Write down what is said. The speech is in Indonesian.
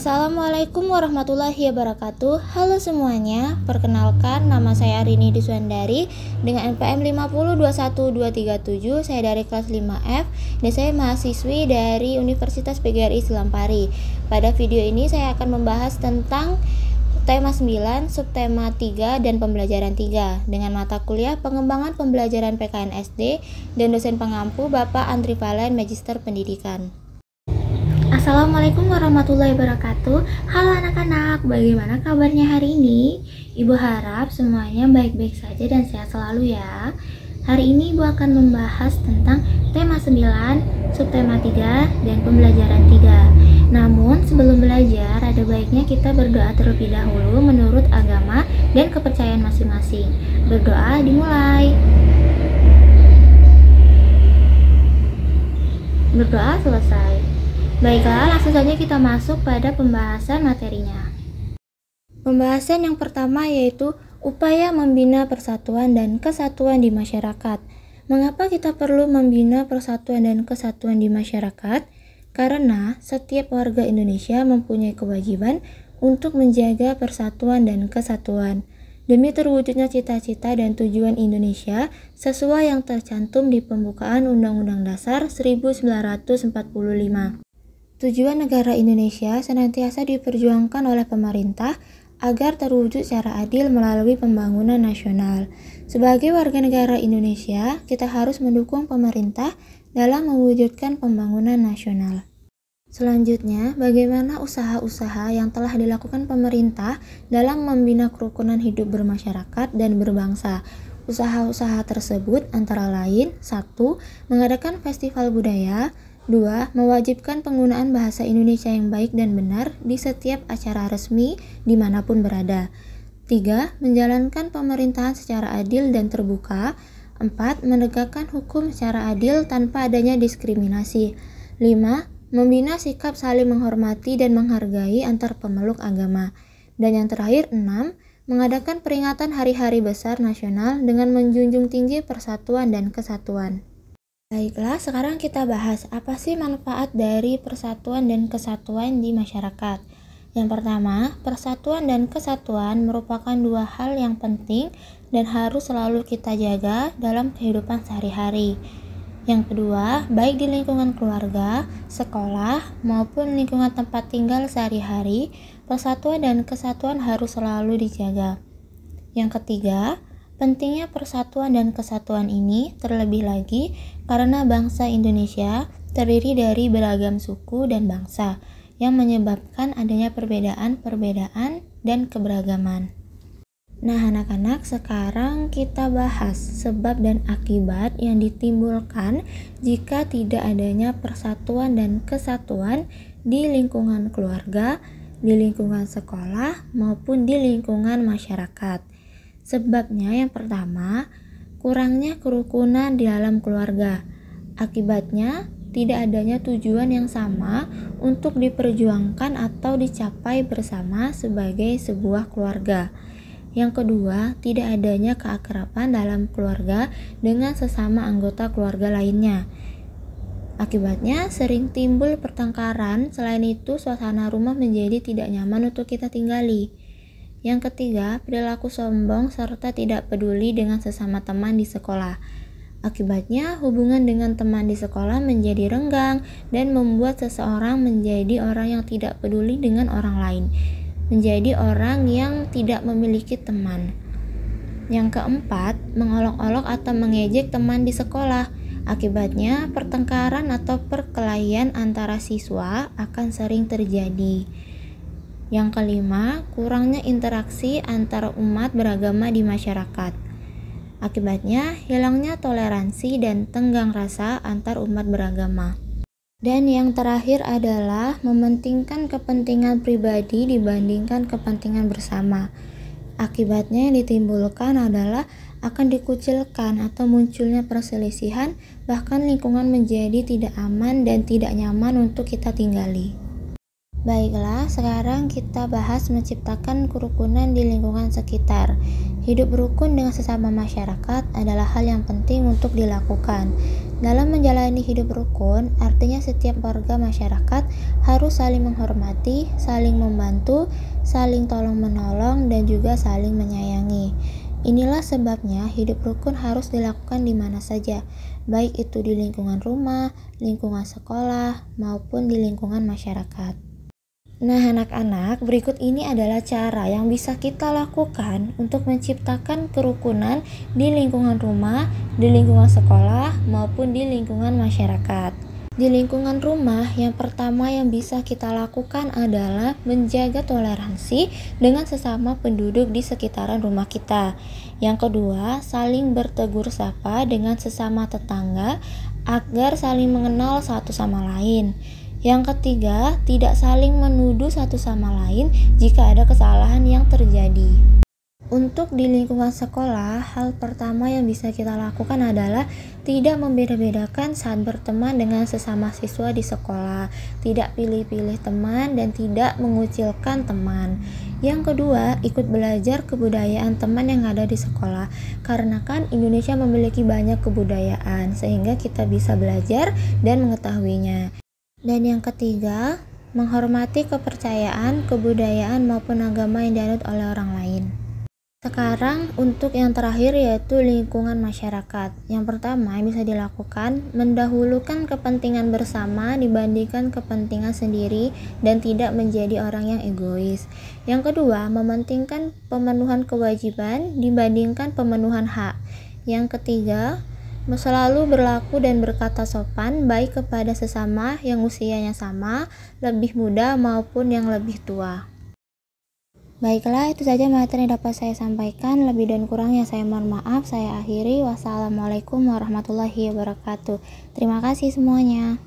Assalamualaikum warahmatullahi wabarakatuh. Halo semuanya, perkenalkan nama saya Arini Diswandari dengan NPM 5021237. Saya dari kelas 5F dan saya mahasiswi dari Universitas PGRI Selampari. Pada video ini saya akan membahas tentang tema 9, subtema 3 dan pembelajaran 3 dengan mata kuliah pengembangan pembelajaran PKN SD dan dosen pengampu Bapak Andri Valen, Magister Pendidikan. Assalamualaikum warahmatullahi wabarakatuh. Halo anak-anak, bagaimana kabarnya hari ini? Ibu harap semuanya baik-baik saja dan sehat selalu ya. Hari ini Ibu akan membahas tentang tema 9, subtema 3, dan pembelajaran 3. Namun sebelum belajar, ada baiknya kita berdoa terlebih dahulu menurut agama dan kepercayaan masing-masing. Berdoa dimulai. Berdoa selesai. Baiklah, langsung saja kita masuk pada pembahasan materinya. Pembahasan yang pertama yaitu upaya membina persatuan dan kesatuan di masyarakat. Mengapa kita perlu membina persatuan dan kesatuan di masyarakat? Karena setiap warga Indonesia mempunyai kewajiban untuk menjaga persatuan dan kesatuan demi terwujudnya cita-cita dan tujuan Indonesia sesuai yang tercantum di pembukaan Undang-Undang Dasar 1945. Tujuan negara Indonesia senantiasa diperjuangkan oleh pemerintah agar terwujud secara adil melalui pembangunan nasional. Sebagai warga negara Indonesia, kita harus mendukung pemerintah dalam mewujudkan pembangunan nasional. Selanjutnya, bagaimana usaha-usaha yang telah dilakukan pemerintah dalam membina kerukunan hidup bermasyarakat dan berbangsa. Usaha-usaha tersebut antara lain: 1. Mengadakan festival budaya. 2. Mewajibkan penggunaan bahasa Indonesia yang baik dan benar di setiap acara resmi dimanapun berada. 3. Menjalankan pemerintahan secara adil dan terbuka. 4. Menegakkan hukum secara adil tanpa adanya diskriminasi. 5. Membina sikap saling menghormati dan menghargai antar pemeluk agama. Dan yang terakhir, 6. Mengadakan peringatan hari-hari besar nasional dengan menjunjung tinggi persatuan dan kesatuan. Baiklah, sekarang kita bahas apa sih manfaat dari persatuan dan kesatuan di masyarakat. Yang pertama, persatuan dan kesatuan merupakan dua hal yang penting dan harus selalu kita jaga dalam kehidupan sehari-hari. Yang kedua, baik di lingkungan keluarga, sekolah, maupun lingkungan tempat tinggal sehari-hari, persatuan dan kesatuan harus selalu dijaga. Yang ketiga, pentingnya persatuan dan kesatuan ini terlebih lagi karena bangsa Indonesia terdiri dari beragam suku dan bangsa yang menyebabkan adanya perbedaan-perbedaan dan keberagaman. Nah anak-anak, sekarang kita bahas sebab dan akibat yang ditimbulkan jika tidak adanya persatuan dan kesatuan di lingkungan keluarga, di lingkungan sekolah, maupun di lingkungan masyarakat. Sebabnya yang pertama, kurangnya kerukunan di dalam keluarga. Akibatnya, tidak adanya tujuan yang sama untuk diperjuangkan atau dicapai bersama sebagai sebuah keluarga. Yang kedua, tidak adanya keakraban dalam keluarga dengan sesama anggota keluarga lainnya. Akibatnya, sering timbul pertengkaran. Selain itu, suasana rumah menjadi tidak nyaman untuk kita tinggali. Yang ketiga, perilaku sombong serta tidak peduli dengan sesama teman di sekolah. Akibatnya, hubungan dengan teman di sekolah menjadi renggang dan membuat seseorang menjadi orang yang tidak peduli dengan orang lain, menjadi orang yang tidak memiliki teman. Yang keempat, mengolok-olok atau mengejek teman di sekolah. Akibatnya, pertengkaran atau perkelahian antara siswa akan sering terjadi. Yang kelima, kurangnya interaksi antara umat beragama di masyarakat. Akibatnya, hilangnya toleransi dan tenggang rasa antar umat beragama. Dan yang terakhir adalah mementingkan kepentingan pribadi dibandingkan kepentingan bersama. Akibatnya yang ditimbulkan adalah akan dikucilkan atau munculnya perselisihan, bahkan lingkungan menjadi tidak aman dan tidak nyaman untuk kita tinggali. Baiklah, sekarang kita bahas menciptakan kerukunan di lingkungan sekitar. Hidup rukun dengan sesama masyarakat adalah hal yang penting untuk dilakukan. Dalam menjalani hidup rukun, artinya setiap warga masyarakat harus saling menghormati, saling membantu, saling tolong-menolong, dan juga saling menyayangi. Inilah sebabnya hidup rukun harus dilakukan di mana saja, baik itu di lingkungan rumah, lingkungan sekolah, maupun di lingkungan masyarakat. Nah, anak-anak, berikut ini adalah cara yang bisa kita lakukan untuk menciptakan kerukunan di lingkungan rumah, di lingkungan sekolah, maupun di lingkungan masyarakat. Di lingkungan rumah, yang pertama yang bisa kita lakukan adalah menjaga toleransi dengan sesama penduduk di sekitaran rumah kita. Yang kedua, saling bertegur sapa dengan sesama tetangga agar saling mengenal satu sama lain. Yang ketiga, tidak saling menuduh satu sama lain jika ada kesalahan yang terjadi. Untuk di lingkungan sekolah, hal pertama yang bisa kita lakukan adalah tidak membeda-bedakan saat berteman dengan sesama siswa di sekolah, tidak pilih-pilih teman, dan tidak mengucilkan teman. Yang kedua, ikut belajar kebudayaan teman yang ada di sekolah, karena kan Indonesia memiliki banyak kebudayaan, sehingga kita bisa belajar dan mengetahuinya. Dan yang ketiga, menghormati kepercayaan, kebudayaan maupun agama yang dianut oleh orang lain. Sekarang untuk yang terakhir yaitu lingkungan masyarakat. Yang pertama yang bisa dilakukan, mendahulukan kepentingan bersama dibandingkan kepentingan sendiri dan tidak menjadi orang yang egois. Yang kedua, mementingkan pemenuhan kewajiban dibandingkan pemenuhan hak. Yang ketiga, selalu berlaku dan berkata sopan baik kepada sesama yang usianya sama, lebih muda maupun yang lebih tua. Baiklah, itu saja materi yang dapat saya sampaikan. Lebih dan kurangnya saya mohon maaf. Saya akhiri. Wassalamualaikum warahmatullahi wabarakatuh. Terima kasih semuanya.